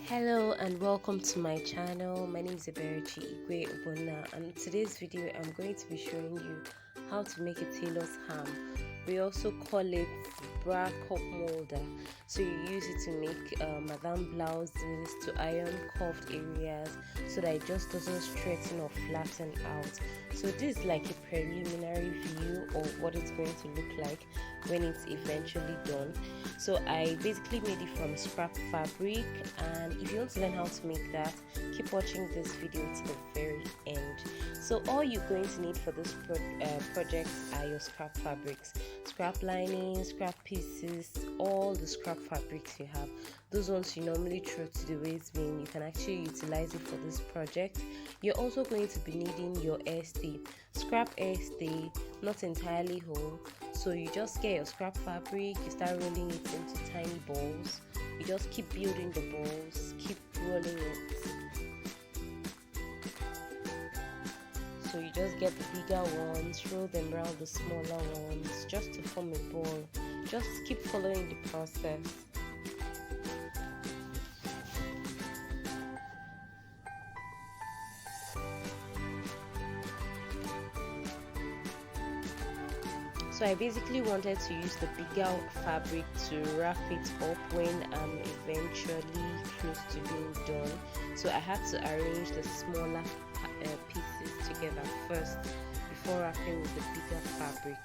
Hello and welcome to my channel. My name is Eberechi Igwe Ubona, and in today's video I'm going to be showing you how to make a tailor's ham. We also call it bra cup molder. So you use it to make madam blouses, to iron cuffed areas so that it just doesn't straighten or flatten out. So this is like a preliminary view of what it's going to look like when it's eventually done. So I basically made it from scrap fabric, and if you want to learn how to make that, keep watching this video to the very end. So all you're going to need for this project are your scrap fabrics, scrap lining, scrap pieces, all the scrap fabrics you have. Those ones you normally throw to the waste bin, you can actually utilize it for this project. You're also going to be needing your airstay, scrap airstay, not entirely whole. So you just get your scrap fabric, you start rolling it into tiny balls. You just keep building the balls, keep rolling it. So you just get the bigger ones, roll them around the smaller ones just to form a ball. Just keep following the process. So I basically wanted to use the bigger fabric to wrap it up when I'm eventually close to being done. So I had to arrange the smaller pieces together first before wrapping with the bigger fabric.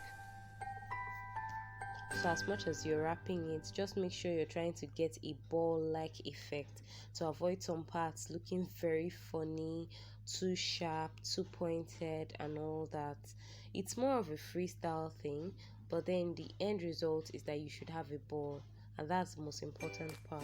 So as much as you're wrapping it, just make sure you're trying to get a ball-like effect to avoid some parts looking very funny, too sharp, too pointed and all that. It's more of a freestyle thing, but then the end result is that you should have a ball, and that's the most important part.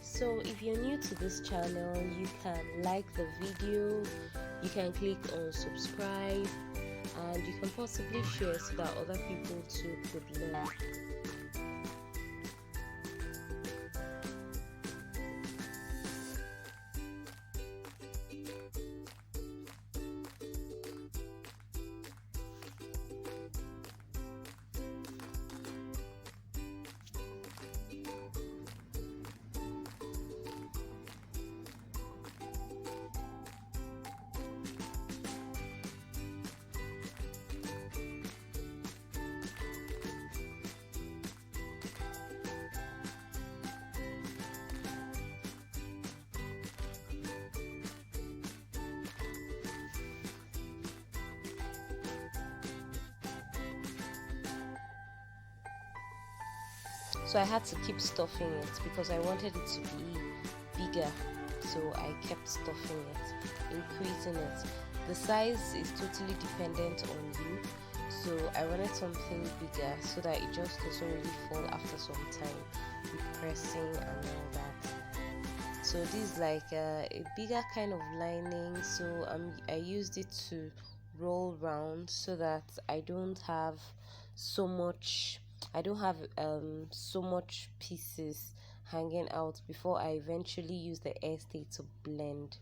So if you're new to this channel, you can like the video, you can click on subscribe, and you can possibly share so that other people too could learn. So I had to keep stuffing it because I wanted it to be bigger. So I kept stuffing it, increasing it. The size is totally dependent on you. So I wanted something bigger so that it just doesn't really fall after some time with pressing and all that. So this is like a bigger kind of lining. So I used it to roll round so that I don't have so much pieces hanging out before I eventually use the airstay to blend.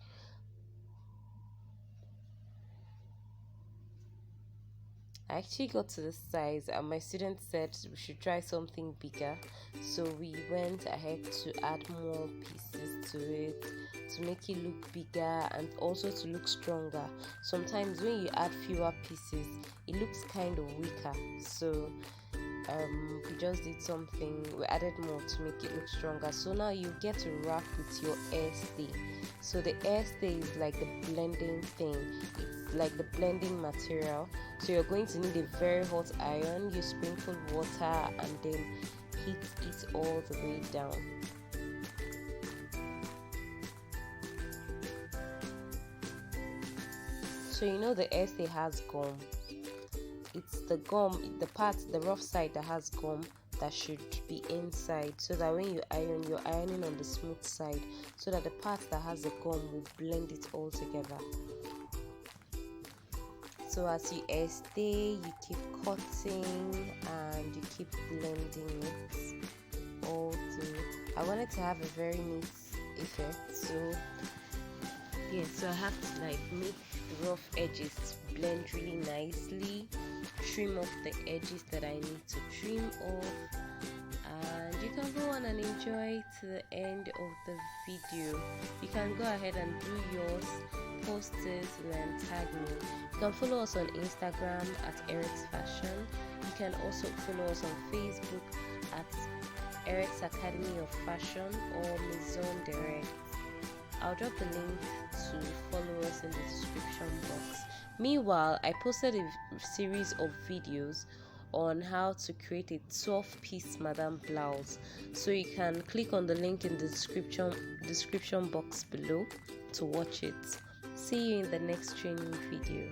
I actually got to this size and my student said we should try something bigger, so we went ahead to add more pieces to it to make it look bigger and also to look stronger. Sometimes when you add fewer pieces, it looks kind of weaker, so we just did something, we added more to make it look stronger. So now you get to wrap with your airstay. So the airstay is like the blending thing, it's like the blending material. So you're going to need a very hot iron, you sprinkle water and then heat it all the way down. So you know the airstay has gum. It's the gum, the rough side that has gum that should be inside, so that when you iron, you're ironing on the smooth side, so that the part that has the gum will blend it all together. So as you stay, you keep cutting and and you keep blending it all through. I wanted to have a very neat effect, so yeah, so I have to like make the rough edges blend really nicely, trim off the edges that I need to trim off, and you can go on and enjoy to the end of the video. You can go ahead and do yours, post it, and then tag me. You can follow us on Instagram at Eric's Fashion. You can also follow us on Facebook at Eric's Academy of Fashion or Maison Direct. I'll drop the link to follow us in the description box. Meanwhile, I posted a series of videos on how to create a 12-piece madam blouse, so you can click on the link in the description box below to watch it. See you in the next training video.